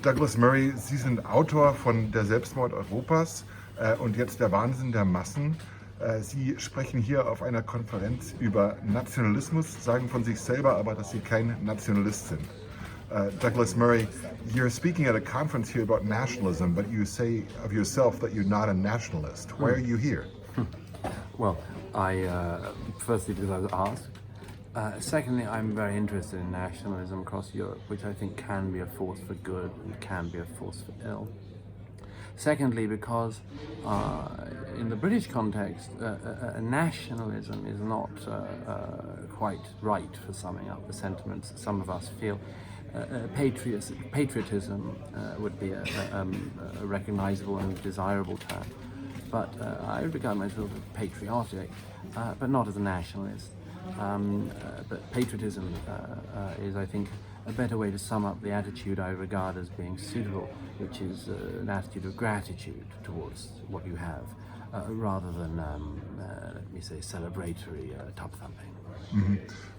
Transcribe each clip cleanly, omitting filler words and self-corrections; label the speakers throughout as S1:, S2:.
S1: Douglas Murray, Sie sind Autor von der Selbstmord Europas und jetzt der Wahnsinn der Massen. Sie sprechen hier auf einer Konferenz über Nationalismus, sagen von sich selber aber, dass Sie kein Nationalist sind. Douglas Murray, you're speaking at a conference here about nationalism, but you say of yourself that you're not a nationalist. Why are you here?
S2: Well, firstly, because I was asked. Secondly, I'm very interested in nationalism across Europe, which I think can be a force for good and can be a force for ill. Secondly, because in the British context, nationalism is not quite right for summing up the sentiments that some of us feel. Patriotism would be a recognizable and desirable term, but I regard myself as patriotic, but not as a nationalist. But patriotism is, I think, a better way to sum up the attitude I regard as being suitable, which is an attitude of gratitude towards what you have, rather than, let me say, celebratory top-thumping.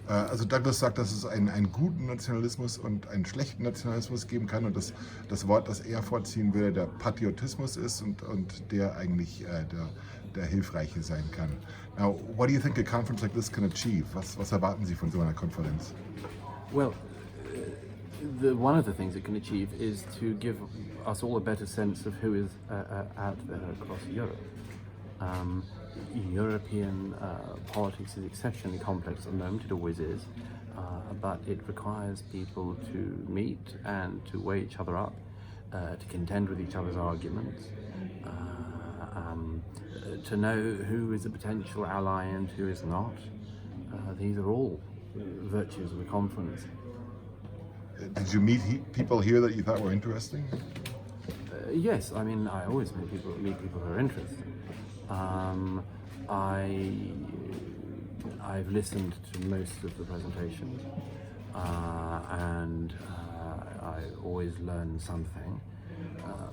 S1: Also Douglas sagt, dass es einen guten Nationalismus und einen schlechten Nationalismus geben kann und das Wort, das er vorziehen würde, der Patriotismus ist und der eigentlich der Hilfreiche sein kann. Now, what do you think a conference like this can achieve? Was erwarten Sie von so einer Konferenz?
S2: Well, one of the things it can achieve is to give us all a better sense of who is out there across Europe. European politics is exceptionally complex at the moment, it always is, but it requires people to meet and to weigh each other up, to contend with each other's arguments, to know who is a potential ally and who is not. These are all virtues of the conference.
S1: Did you meet people here that you thought were interesting?
S2: Yes, I mean, I always meet people who are interesting. I've listened to most of the presentations, and I always learn something.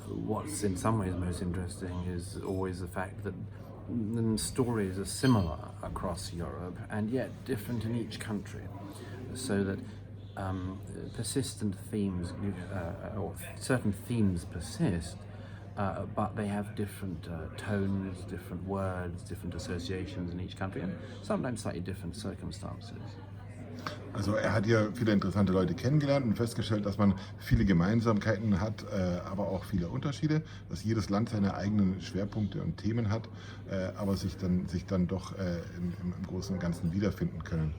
S2: What's in some ways most interesting is always the fact that stories are similar across Europe and yet different in each country, so that persistent themes, or certain themes persist, but they have different tones, different words, different associations in each country, and sometimes slightly different circumstances.
S1: Also er hat hier viele interessante Leute kennengelernt und festgestellt, dass man viele Gemeinsamkeiten hat, aber auch viele Unterschiede, dass jedes Land seine eigenen Schwerpunkte und Themen hat, aber sich dann doch im Großen und Ganzen wiederfinden können.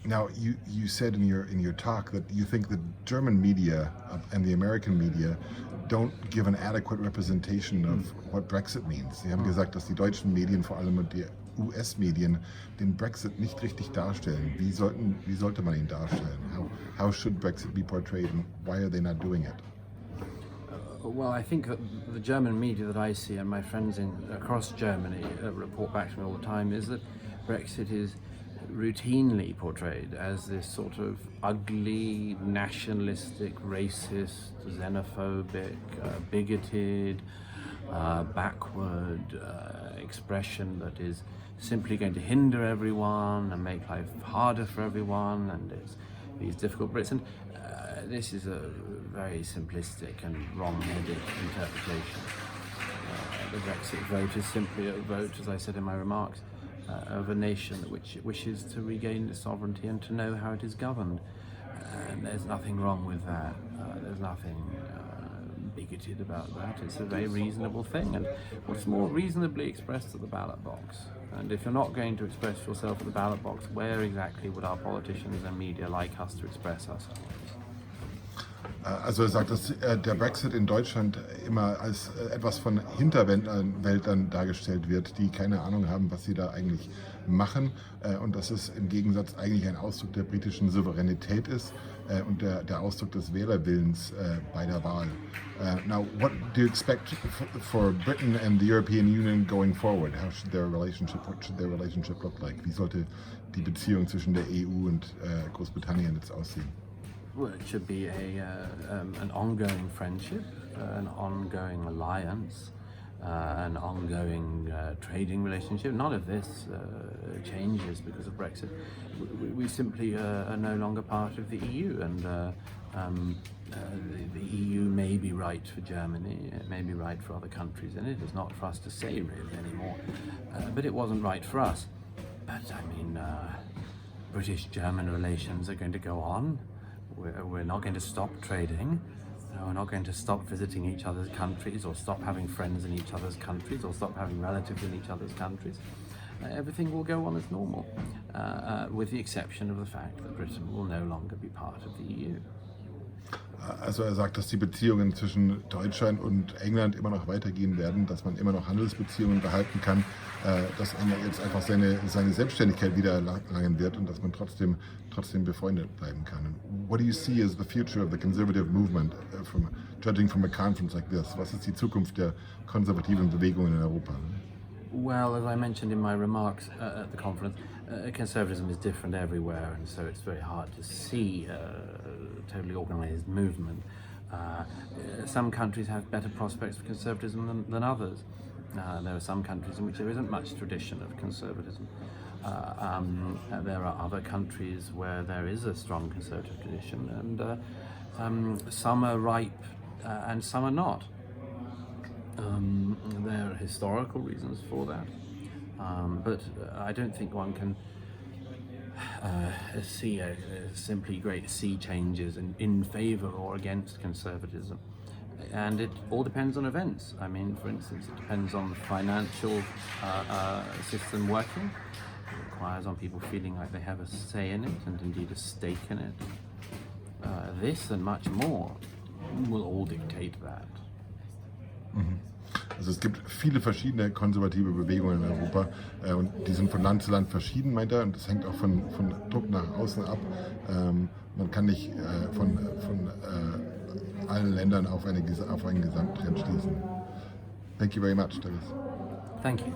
S1: Now, you said in your talk that you think the German media and the American media don't give an adequate representation of what Brexit means. Sie haben gesagt, dass die deutschen Medien, vor allem und die US-Medien, den Brexit nicht richtig darstellen. Wie sollte man ihn darstellen? How should Brexit be portrayed and why are they not doing it?
S2: Well, I think that the German media that I see and my friends across Germany report back to me all the time is that Brexit is routinely portrayed as this sort of ugly, nationalistic, racist, xenophobic, bigoted, backward expression that is simply going to hinder everyone and make life harder for everyone, and it's these difficult Brits. And this is a very simplistic and wrong-headed interpretation. The Brexit vote is simply a vote, as I said in my remarks, of a nation which wishes to regain its sovereignty and to know how it is governed. And there's nothing wrong with that. There's nothing bigoted about that. It's a very reasonable thing, and what's more reasonably expressed at the ballot box. And if you're not going to express yourself at the ballot box, where exactly would our politicians and media like us to express ourselves?
S1: Also er sagt, dass der Brexit in Deutschland immer als etwas von Hinterwäldlern dargestellt wird, die keine Ahnung haben, was sie da eigentlich machen, und dass es im Gegensatz eigentlich ein Ausdruck der britischen Souveränität ist und der Ausdruck des Wählerwillens bei der Wahl. Now, what do you expect for Britain and the European Union going forward? What should their relationship look like? Wie sollte die Beziehung zwischen der EU und Großbritannien jetzt aussehen?
S2: Well, it should be an ongoing friendship, an ongoing alliance, an ongoing trading relationship. None of this changes because of Brexit. We simply are no longer part of the EU, and The EU may be right for Germany, it may be right for other countries in it. It's not for us to say really anymore, but it wasn't right for us. But I mean, British-German relations are going to go on. We're not going to stop trading. We're not going to stop visiting each other's countries, or stop having friends in each other's countries, or stop having relatives in each other's countries. Everything will go on as normal, with the exception of the fact that Britain will no longer be part of the EU.
S1: Also er sagt, dass die Beziehungen zwischen Deutschland und England immer noch weitergehen werden, dass man immer noch Handelsbeziehungen behalten kann, dass England jetzt einfach seine Selbstständigkeit wieder erlangen wird und dass man trotzdem befreundet bleiben kann. What do you see as the future of the conservative movement, judging from a conference like this? Was ist die Zukunft der konservativen Bewegungen in Europa?
S2: Well, as I mentioned in my remarks at the conference, conservatism is different everywhere, and so it's very hard to see a totally organised movement. Some countries have better prospects for conservatism than others. There are some countries in which there isn't much tradition of conservatism. There are other countries where there is a strong conservative tradition, and some are ripe and some are not. There are historical reasons for that, but I don't think one can see simply great sea changes in favour or against conservatism. And it all depends on events. I mean, for instance, it depends on the financial system working. It requires on people feeling like they have a say in it, and indeed a stake in it. This and much more will all dictate that.
S1: Also es gibt viele verschiedene konservative Bewegungen in Europa und die sind von Land zu Land verschieden, meint er, und das hängt auch von Druck nach außen ab. Man kann nicht von allen Ländern auf einen Gesamttrend schließen. Thank you very much, Douglas.
S2: Thank you.